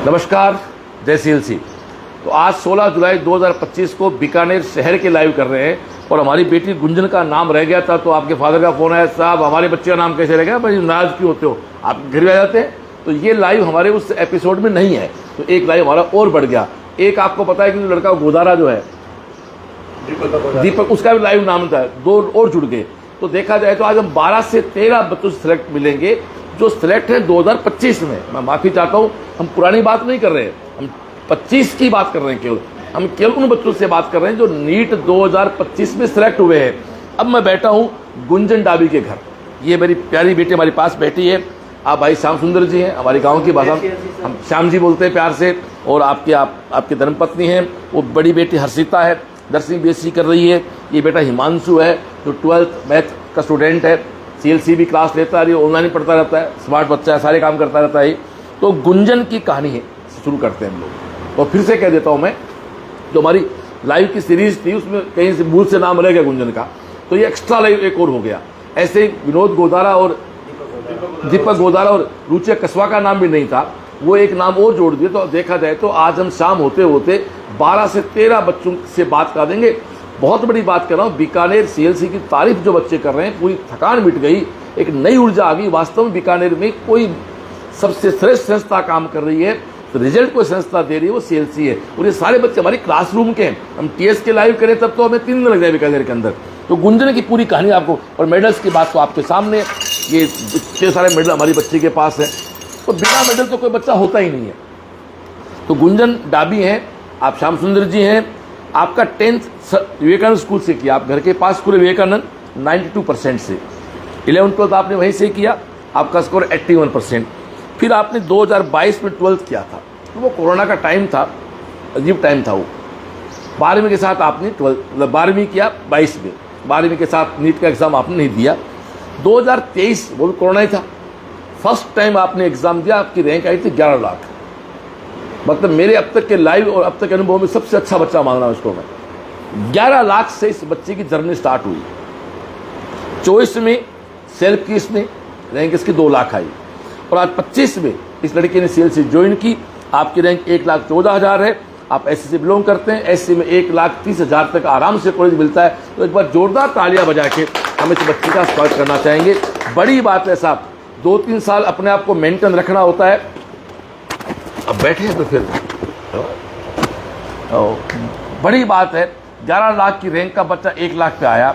नमस्कार, जय सीएलसी। तो आज 16 जुलाई 2025 को बीकानेर शहर के लाइव कर रहे हैं और हमारी बेटी गुंजन का नाम रह गया था तो आपके फादर का फ़ोन आया, साहब हमारे बच्चे का नाम कैसे रह गया, भाई नाराज़ क्यों होते हो, आप घर में आ जाते हैं। तो ये लाइव हमारे उस एपिसोड में नहीं है, तो एक लाइव हमारा और बढ़ गया। एक आपको पता है कि लड़का गोदारा जो है दीपक, उसका भी लाइव नाम था, 2 और जुड़ गए। तो देखा जाए तो आज हम 12 से 13 बच्चों से सिलेक्ट मिलेंगे जो सिलेक्ट है 2025 में। मैं माफ़ी चाहता हूँ, हम पुरानी बात नहीं कर रहे हैं, हम 25 की बात कर रहे हैं। हम केवल उन बच्चों से बात कर रहे हैं जो नीट 2025 में सिलेक्ट हुए हैं। अब मैं बैठा हूँ गुंजन डाबी के घर, ये मेरी प्यारी बेटी हमारी पास बैठी है। आप भाई श्याम सुंदर जी हैं, हमारी गांव की भाषा हम श्याम जी बोलते हैं प्यार से। और आपकी धर्मपत्नी हैं, वो बड़ी बेटी हर्षिता है, 10वीं BSc कर रही है। ये बेटा हिमांशु है जो 12th मैथ का स्टूडेंट है, CLC भी क्लास लेता है, ऑनलाइन ही पढ़ता रहता है, स्मार्ट बच्चा है, सारे काम करता रहता है। तो गुंजन की कहानी है, शुरू करते हैं हम लोग। तो फिर से कह देता हूँ मैं, जो हमारी लाइव की सीरीज थी उसमें कहीं से भूल से नाम रह गया गुंजन का, तो ये एक्स्ट्रा लाइव एक और हो गया। ऐसे ही विनोद गोदारा और दीपक गोदारा और रुचिया कस्वा का नाम भी नहीं था, वो एक नाम और जोड़ दिए। तो देखा जाए तो आज हम शाम होते होते 12 से 13 बच्चों से बात कर देंगे। बहुत बड़ी बात कर रहा हूँ, बीकानेर CLC की तारीफ जो बच्चे कर रहे हैं, पूरी थकान मिट गई, एक नई ऊर्जा आ गई। वास्तव में बीकानेर में कोई सबसे श्रेष्ठ संस्था काम कर रही है, तो रिजल्ट कोई संस्था दे रही है वो CLC है। और ये सारे बच्चे हमारी क्लासरूम के हैं। हम TS के लाइव करें तब तो हमें 3 दिन लग जाए बीकानेर के अंदर। तो गुंजन की पूरी कहानी आपको, और मेडल्स की बात तो आपके सामने, ये इतने सारे मेडल हमारी बच्ची के पास है, तो बिना मेडल तो कोई बच्चा होता ही नहीं है। तो गुंजन डाबी हैं, आप श्याम सुंदर जी हैं, आपका 10th विवेकानंद स्कूल से किया, आप घर के पास स्कूल विवेकानंद 92% से। 11th-12th आपने वहीं से किया, आपका स्कोर 81%। फिर आपने 2022 में 12th किया था, तो वो कोरोना का टाइम था, अजीब टाइम था वो। 12वीं के साथ आपने 12वीं किया 22 में, 12वीं के साथ नीट का एग्ज़ाम आपने नहीं दिया। 2023 वो भी कोरोना ही था, फर्स्ट टाइम आपने एग्ज़ाम दिया, आपकी रैंक आई थी 11 लाख। मतलब मेरे अब तक के लाइव और अब तक के अनुभव में सबसे अच्छा बच्चा मान रहा हूँ इसको मैं। 11 लाख से इस बच्चे की जर्नी स्टार्ट हुई। 24 में सेल्फ की इसने रैंक इसकी 2 लाख आई, और आज 25 में इस लड़के ने CLC ज्वाइन की, आपकी रैंक 1,14,000 है। आप SC से बिलोंग करते हैं, SC में 1,30,000 तक आराम से कॉलेज मिलता है। तो एक बार जोरदार तालियां बजा के हम इस बच्चे का स्वागत करना चाहेंगे। बड़ी बात है साहब, 2-3 साल अपने आप को मेंटेन रखना होता है। अब बैठे हैं तो फिर बड़ी बात है, 11 लाख की रैंक का बच्चा 1 लाख पे आया।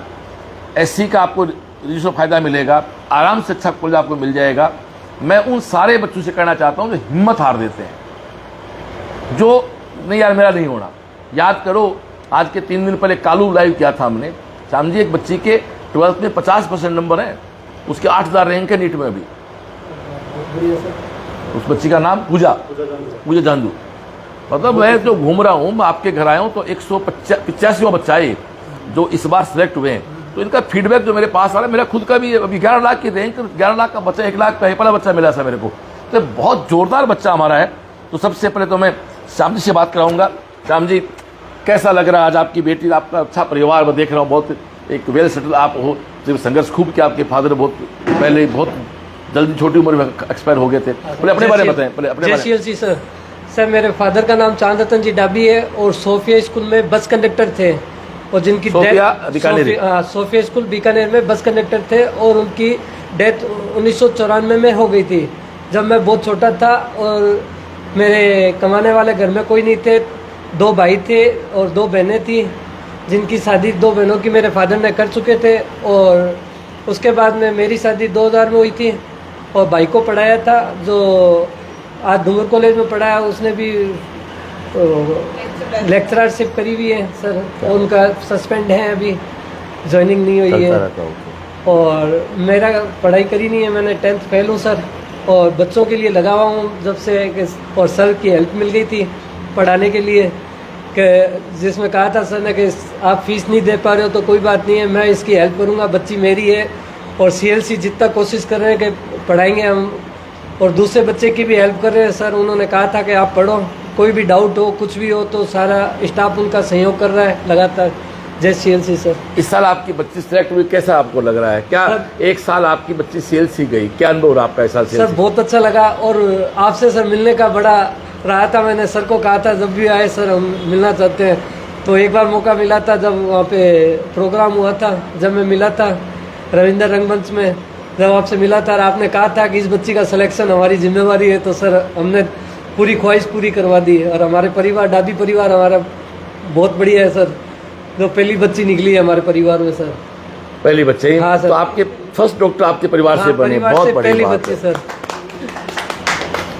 SC का आपको रिजर्व फायदा मिलेगा, आराम से अच्छा कॉलेज आपको मिल जाएगा। मैं उन सारे बच्चों से कहना चाहता हूँ जो हिम्मत हार देते हैं, जो नहीं यार मेरा नहीं होना। याद करो, आज के 3 दिन पहले कालू लाइव किया था हमने, शाम जी एक बच्ची के 12th में 50% नंबर है, उसके 8,000 रैंक है नीट में अभी। उस बच्ची का नाम पूजा जानदू। मतलब मैं जो घूम रहा हूँ, मैं आपके घर आया हूँ, तो 185वां बच्चा है जो इस बार सिलेक्ट हुए हैं। तो इनका फीडबैक जो मेरे पास आ रहा है, मेरा खुद का भी अभी 11 लाख की रैंक, 11 लाख का बच्चा 1 लाख का पहला बच्चा मिला था मेरे को। तो बहुत जोरदार बच्चा हमारा है। तो सबसे पहले तो मैं श्याम जी से बात कराऊंगा। श्याम जी, कैसा लग रहा है आज आपकी बेटी, आपका अच्छा परिवार मैं देख रहा हूँ, बहुत एक वेल सेटल आप हो, जब संघर्ष खूब किया। आपके फादर बहुत पहले बहुत जल्दी छोटी उम्र में एक्सपायर हो गए थे। पहले अपने बारे में बताएं, पहले अपने बारे में। सर मेरे फादर का नाम चांद रतन जी डाबी है और सोफिया स्कूल में बस कंडक्टर थे, और जिनकी सोफिया स्कूल बीकानेर में बस कंडक्टर थे, और उनकी डेथ 1994 में हो गई थी, जब मैं बहुत छोटा था। और मेरे कमाने वाले घर में कोई नहीं थे, 2 भाई थे और 2 बहनें थी, जिनकी शादी 2 बहनों की मेरे फादर ने कर चुके थे। और उसके बाद में मेरी शादी 2000 में हुई थी, और भाई को पढ़ाया था जो आज डूंगर कॉलेज में पढ़ाया, उसने भी लेक्चररशिप करी हुई है सर, उनका सस्पेंड है, अभी ज्वाइनिंग नहीं हुई है। और मेरा पढ़ाई करी नहीं है, मैंने 10th फेल हूँ सर, और बच्चों के लिए लगा हुआ हूँ जब से। और सर की हेल्प मिल गई थी पढ़ाने के लिए, कि जिसमें कहा था सर ने कि आप फीस नहीं दे पा रहे हो तो कोई बात नहीं है, मैं इसकी हेल्प करूँगा, बच्ची मेरी है। और CLC जितना कोशिश कर रहे हैं कि पढ़ाएंगे हम, और दूसरे बच्चे की भी हेल्प कर रहे हैं सर। उन्होंने कहा था कि आप पढ़ो, कोई भी डाउट हो, कुछ भी हो, तो सारा स्टाफ उनका सहयोग कर रहा है लगातार। जय CLC सर। इस साल आपकी बच्ची सिलेक्ट हुई, कैसा आपको लग रहा है? क्या एक साल आपकी बच्ची CLC गई, क्या अनुभव रहा आपका इस साल? सर बहुत अच्छा लगा, और आपसे सर मिलने का बड़ा रहा था। मैंने सर को कहा था जब भी आए सर हम मिलना चाहते हैं। तो एक बार मौका मिला था जब वहाँ पे प्रोग्राम हुआ था, जब मैं मिला था रविंद्र रंगमंच में, जब आपसे मिला था और आपने कहा था कि इस बच्ची का सिलेक्शन हमारी जिम्मेवारी है, तो सर हमने पूरी ख्वाहिश पूरी करवा दी। और हमारे परिवार, डाबी परिवार हमारा बहुत बढ़िया है सर, जो पहली बच्ची निकली है हमारे परिवार में सर। पहली बच्चे ही? हाँ सर। तो आपके फर्स्ट डॉक्टर आपके परिवार से बने, बहुत बड़ी पहली बात बच्ची है। सर।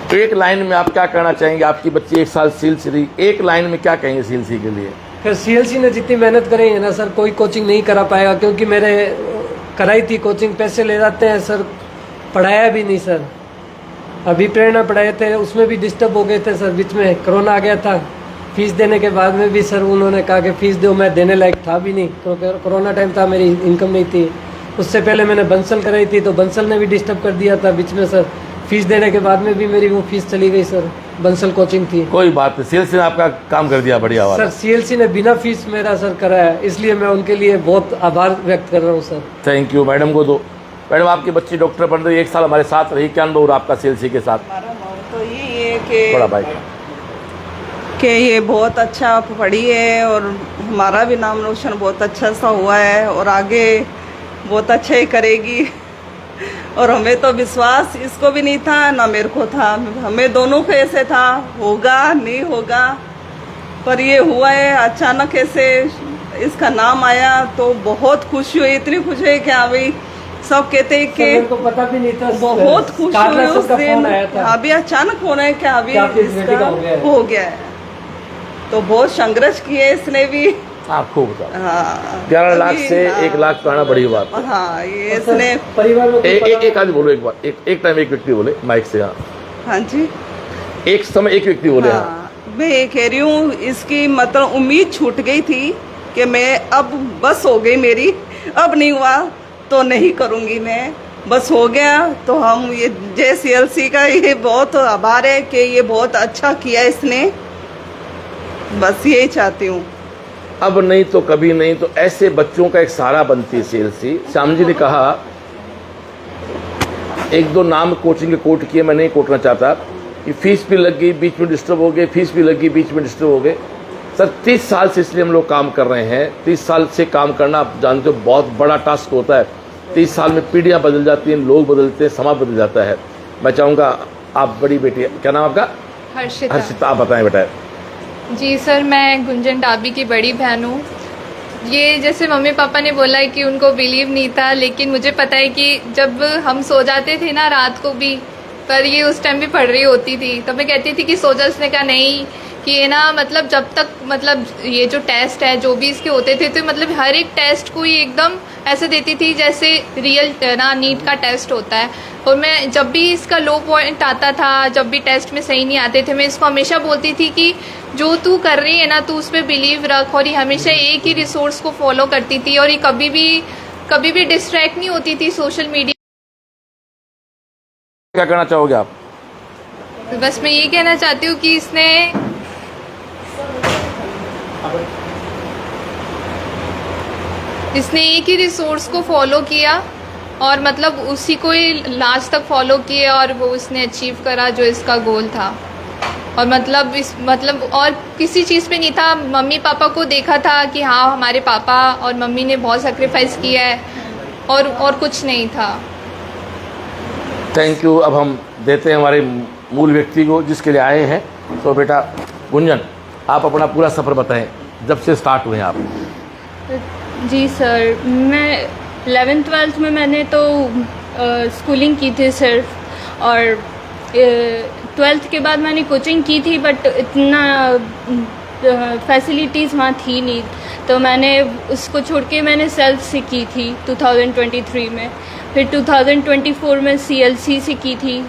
तो एक लाइन में आप क्या कहना चाहेंगे? आपकी बच्ची 1 साल सीएलसी रही, एक लाइन में क्या कहेंगे सीएलसी के लिए? फिर सीएलसी ने जितनी मेहनत करी है ना सर, कोई कोचिंग नहीं करा पाएगा, क्योंकि मेरे कराई थी कोचिंग, पैसे ले जाते हैं सर, पढ़ाया भी नहीं सर। अभी प्रेरणा पढ़ाए थे, उसमें भी डिस्टर्ब हो गए थे सर, बीच में कोरोना आ गया था। फीस देने के बाद में भी सर उन्होंने कहा कि फीस दो, मैं देने लायक था भी नहीं, क्योंकि कोरोना टाइम था, मेरी इनकम नहीं थी। उससे पहले मैंने बंसल कराई थी, तो बंसल ने भी डिस्टर्ब कर दिया था बीच में सर। फीस देने के बाद में भी मेरी वो फीस चली गई सर, बंसल कोचिंग थी। कोई बात नहीं, सीएलसी ने आपका काम कर दिया, बढ़िया वाला। सर सीएलसी ने बिना फीस मेरा सर कराया, इसलिए मैं उनके लिए बहुत आभार व्यक्त कर रहा हूँ सर। Thank you. मैडम को दो। मैडम, आपकी बच्ची डॉक्टर बन रही है, 1 साल हमारे साथ रही, क्या अनुभव रहा आपका सीएलसी के साथ? हमारा अनुभव तो यही है थोड़ा भाई कि ये बहुत अच्छा पढ़ी है और हमारा भी नाम रोशन बहुत अच्छा सा हुआ है और आगे बहुत अच्छा ही करेगी। और हमें तो विश्वास इसको भी नहीं था, ना मेरे को था, हमें दोनों को ऐसे था होगा नहीं होगा, पर ये हुआ है अचानक ऐसे इसका नाम आया तो बहुत खुशी हुई, इतनी खुशी हुई कि हाँ भाई सब कहते हैं सर, मेरे को पता भी नहीं था, बहुत खुश कार्ला हुई सर उस का दिन। फोन आया था। अभी अचानक होना है कि अभी कि आपकी बेटी इसका का हो गया है। हो गया है, तो बहुत संघर्ष किए इसने भी। आप खूब बताओ। हाँ 11 लाख अभी, से हाँ, 1 लाख तो आना बड़ी बात है। हाँ ये और सर, इसने परिवार में कोई एक आदमी बोलो एक बार, एक टाइम एक व्यक्ति बोले माइक से। हाँ, हाँ जी एक समय एक व्यक्ति बोले। हाँ, हाँ मैं ये कह रही हूँ इसकी मतलब उम्मीद छूट गई थी कि मैं अब बस हो गई मेरी, अब नहीं हुआ तो नहीं करूँगी मैं, बस हो गया। तो हम ये JCLC का ये बहुत आभार है कि ये बहुत अच्छा किया इसने, बस यही चाहती हूँ। अब नहीं तो कभी नहीं, तो ऐसे बच्चों का एक सहारा बनती है सीएलसी। श्याम जी ने कहा 1-2 नाम कोचिंग के कोट किए, मैं नहीं कोटना चाहता कि फीस भी लग गई, बीच में डिस्टर्ब हो गए, फीस भी लग गई, बीच में डिस्टर्ब हो गए। सर 30 साल से इसलिए हम लोग काम कर रहे हैं। 30 साल से काम करना आप जानते हो बहुत बड़ा टास्क होता है। 30 साल में पीढ़ियाँ बदल जाती हैं, लोग बदलते हैं, समाज बदल जाता है। मैं चाहूँगा आप बड़ी बेटी, क्या नाम आपका? हर्षिता। हर्षिता, आप बताएं बेटा। जी सर, मैं गुंजन डाबी की बड़ी बहन हूँ। ये जैसे मम्मी पापा ने बोला है कि उनको बिलीव नहीं था, लेकिन मुझे पता है कि जब हम सो जाते थे ना रात को भी, पर ये उस टाइम भी पढ़ रही होती थी, तो मैं कहती थी कि सो जा। उसने कहा नहीं कि ये ना मतलब जब तक मतलब ये जो टेस्ट है जो भी इसके होते थे, तो मतलब हर एक टेस्ट को ये एकदम ऐसे देती थी जैसे रियल ना नीट का टेस्ट होता है। और मैं जब भी इसका लो पॉइंट आता था, जब भी टेस्ट में सही नहीं आते थे, मैं इसको हमेशा बोलती थी कि जो तू कर रही है ना तू उस पर बिलीव रख। और ये हमेशा एक ही रिसोर्स को फॉलो करती थी और ये कभी भी डिस्ट्रैक्ट नहीं होती थी सोशल मीडिया। क्या कहना चाहोगे आप? बस मैं ये कहना चाहती हूँ कि इसने एक ही रिसोर्स को फॉलो किया और मतलब उसी को ही लास्ट तक फॉलो किया और वो उसने अचीव करा जो इसका गोल था। और मतलब और किसी चीज़ पे नहीं था। मम्मी पापा को देखा था कि हाँ हमारे पापा और मम्मी ने बहुत सेक्रीफाइस किया है और कुछ नहीं था। Thank you. अब हम देते हैं हमारे मूल व्यक्ति को जिसके लिए आए हैं। तो बेटा गुंजन, आप अपना पूरा सफ़र बताएं, जब से स्टार्ट हुए आप। जी सर, मैं 11th-12th में मैंने तो स्कूलिंग की थी सिर्फ, और 12th के बाद मैंने कोचिंग की थी, बट इतना फैसिलिटीज़ वहाँ थी नहीं, तो मैंने उसको छोड़ के मैंने सेल्फ से की थी 2023 में। फिर 2024 में CLC से की थी।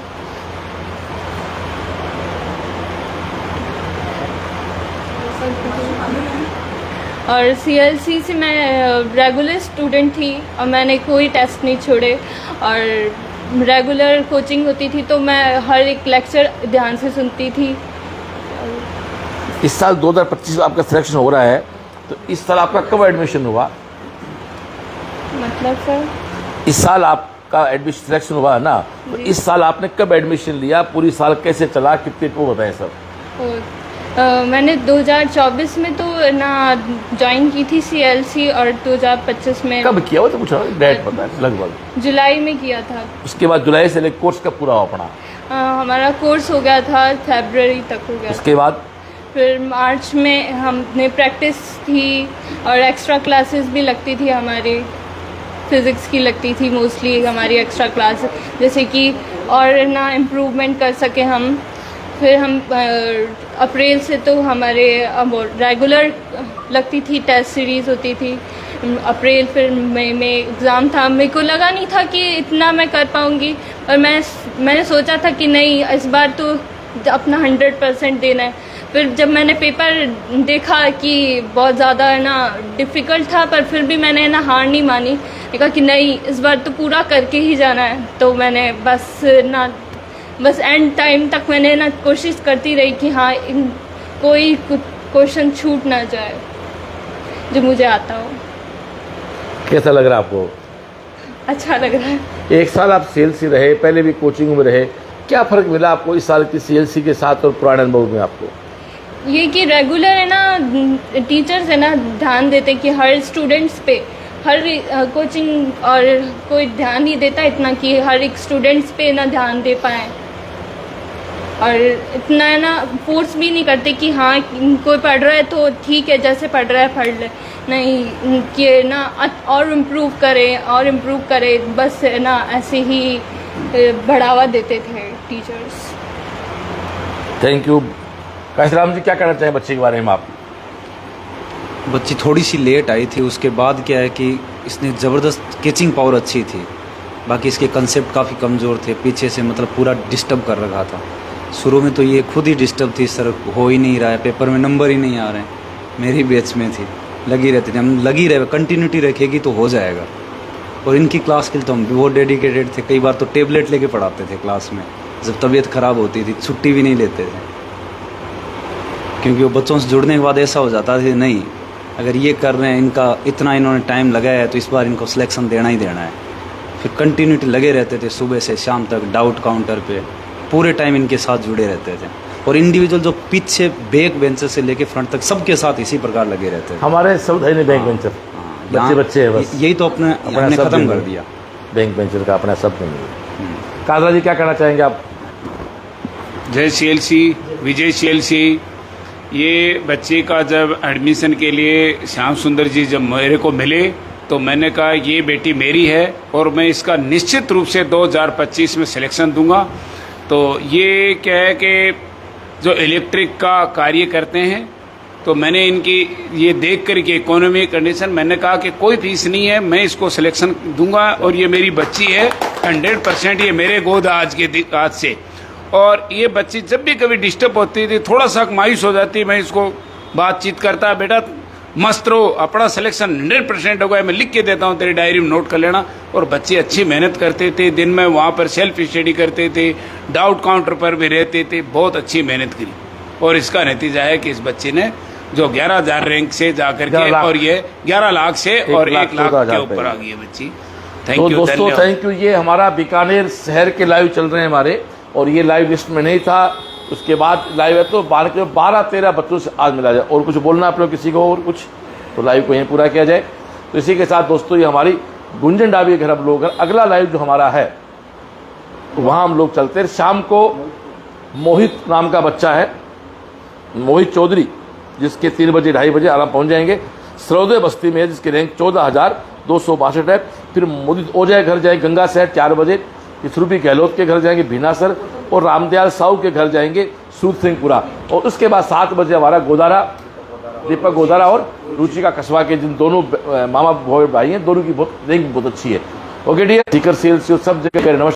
और CLC से मैं रेगुलर स्टूडेंट थी और मैंने कोई टेस्ट नहीं छोड़े और रेगुलर कोचिंग होती थी, तो मैं हर एक लेक्चर ध्यान से सुनती थी। इस साल 2025 आपका सिलेक्शन हो रहा है, तो इस साल आपका कब एडमिशन हुआ? मतलब सर, इस साल आपका एडमिशन सिलेक्शन हुआ है ना, तो इस साल आपने कब एडमिशन लिया, पूरी साल कैसे चला, कितने, वो बताएं सर। मैंने 2024 में तो ना ज्वाइन की थी CLC और 2025 में कब किया वो तो पूछा डेट पता है लगभग? जुलाई में किया था। उसके बाद जुलाई से लेकर कोर्स कब पूरा हुआ अपना? हमारा कोर्स हो गया था फरवरी तक हो गया। उसके बाद फिर मार्च में हमने प्रैक्टिस थी और एक्स्ट्रा क्लासेस भी लगती थी हमारी, फिज़िक्स की लगती थी मोस्टली हमारी एक्स्ट्रा क्लास, जैसे कि और ना इम्प्रूवमेंट कर सके हम। फिर हम अप्रैल से तो हमारे रेगुलर लगती थी, टेस्ट सीरीज़ होती थी अप्रैल। फिर मई में एग्ज़ाम था। मेरे को लगा नहीं था कि इतना मैं कर पाऊँगी, और मैंने सोचा था कि नहीं इस बार तो अपना 100% देना है। फिर जब मैंने पेपर देखा कि बहुत ज़्यादा ना डिफ़िकल्ट था, पर फिर भी मैंने ना हार नहीं मानी, कहा कि नहीं इस बार तो पूरा करके ही जाना है। तो मैंने बस एंड टाइम तक मैंने ना कोशिश करती रही कि हाँ कोई क्वेश्चन छूट ना जाए जो मुझे आता हो। कैसा लग रहा है आपको? अच्छा लग रहा है। एक साल आप CLC रहे, पहले भी कोचिंग में रहे, क्या फ़र्क मिला आपको इस साल की CLC के साथ और पुराने अनुभव में आपको? ये कि रेगुलर है ना, टीचर्स है ना ध्यान देते कि हर स्टूडेंट्स पे, हर कोचिंग और कोई ध्यान नहीं देता इतना कि हर एक स्टूडेंट्स पे ना ध्यान दे पाए, और इतना है ना फोर्स भी नहीं करते कि हाँ कोई पढ़ रहा है तो ठीक है जैसे पढ़ रहा है पढ़ ले, नहीं कि ना और इम्प्रूव करे, बस है ना ऐसे ही बढ़ावा देते थे teachers. Thank you. Kashiram ji क्या कहना चाहें बच्चे के बारे में आप? बच्ची थोड़ी सी लेट आई थी, उसके बाद क्या है कि इसने ज़बरदस्त कैचिंग पावर अच्छी थी, बाकी इसके कंसेप्ट काफ़ी कमज़ोर थे, पीछे से मतलब पूरा डिस्टर्ब कर रखा था। शुरू में तो ये खुद ही डिस्टर्ब थी, सर हो ही नहीं रहा है, पेपर में नंबर ही नहीं आ रहे हैं। मेरी बैच में थी, लगी रहती थी, हम लगी रहे, कंटिन्यूटी रखेगी तो हो जाएगा। और इनकी क्लास के लिए तो हम बहुत डेडिकेटेड थे, कई बार तो टेबलेट लेके पढ़ाते थे क्लास में, जब तबीयत ख़राब होती थी छुट्टी भी नहीं लेते थे, क्योंकि वो बच्चों से जुड़ने के बाद ऐसा हो जाता था नहीं अगर ये कर रहे हैं, इनका इतना इन्होंने टाइम लगाया है तो इस बार इनको सिलेक्शन देना ही देना है। फिर कंटिन्यूटी लगे रहते थे, सुबह से शाम तक डाउट काउंटर पे पूरे टाइम इनके साथ जुड़े रहते थे। और इंडिविजुअल जो पीछे बैक बेंचर से लेके फ्रंट तक सबके साथ इसी प्रकार लगे रहते थे। हमारे सब है नहीं बैक बेंचर, बच्चे हैं बस, यही तो अपने खत्म कर दिया बैंक बेंचर का अपना सब नहीं। कादरा जी क्या कहना चाहेंगे आप? जय CLC, विजय CLC। ये बच्चे का जब एडमिशन के लिए श्याम सुंदर जी जब मेरे को मिले तो मैंने कहा ये बेटी मेरी है और मैं इसका निश्चित रूप से 2025 में सिलेक्शन दूंगा। तो ये क्या है कि जो इलेक्ट्रिक का कार्य करते हैं, तो मैंने इनकी ये देख कर के इकोनॉमिक कंडीशन मैंने कहा कि कोई फीस नहीं है, मैं इसको सिलेक्शन दूंगा और ये मेरी बच्ची है 100%, ये मेरे गोद आज से। और ये बच्ची जब भी कभी डिस्टर्ब होती थी, थोड़ा सा मायूस हो जाती, मैं इसको बातचीत करता, बेटा मस्त रहो, अपना सिलेक्शन 100% होगा, मैं लिख के देता हूँ, तेरी डायरी में नोट कर लेना। और बच्चे अच्छी मेहनत करते थे, दिन में वहाँ पर सेल्फ स्टडी करते थे, डाउट काउंटर पर भी रहते थे, बहुत अच्छी मेहनत करी। और इसका नतीजा है कि इस बच्चे ने जो 11,000 रैंक से जाकर के, और ये 11 लाख से और 1 लाख के ऊपर आ गई है बच्ची। थैंक यू दोस्तों, थैंक यू। ये हमारा बीकानेर शहर के लाइव चल रहे हैं हमारे, और ये लाइव लिस्ट में नहीं था, उसके बाद लाइव है तो 12-13 बच्चों से आज मिला जाए। और कुछ बोलना आप लोग किसी को, और कुछ तो लाइव को यहीं पूरा किया जाए। तो इसी के साथ दोस्तों ये हमारी गुंजन डाबी के घर हम लोग, अगला लाइव जो हमारा है वहाँ हम लोग चलते हैं। शाम को मोहित नाम का बच्चा है, मोहित चौधरी, जिसके 3 बजे 2:30 बजे आराम पहुँच जाएंगे। सरौदे बस्ती में है, जिसकी रैंक 14,262 है। फिर मोदी ओजय घर जाए गंगा शहर 4 बजे, श्रुति गहलोत के घर जाएंगे भीना सर, और रामदयाल साहू के घर जाएंगे सूद सिंहपुरा। और उसके बाद 7 बजे हमारा गोदारा, दीपक गोदारा और रुचिका कस्बा के, जिन दोनों मामा भाई हैं, दोनों की बहुत रैंक बहुत अच्छी है। ओके डियर, टीकर CLC सब जगह नमस्कार।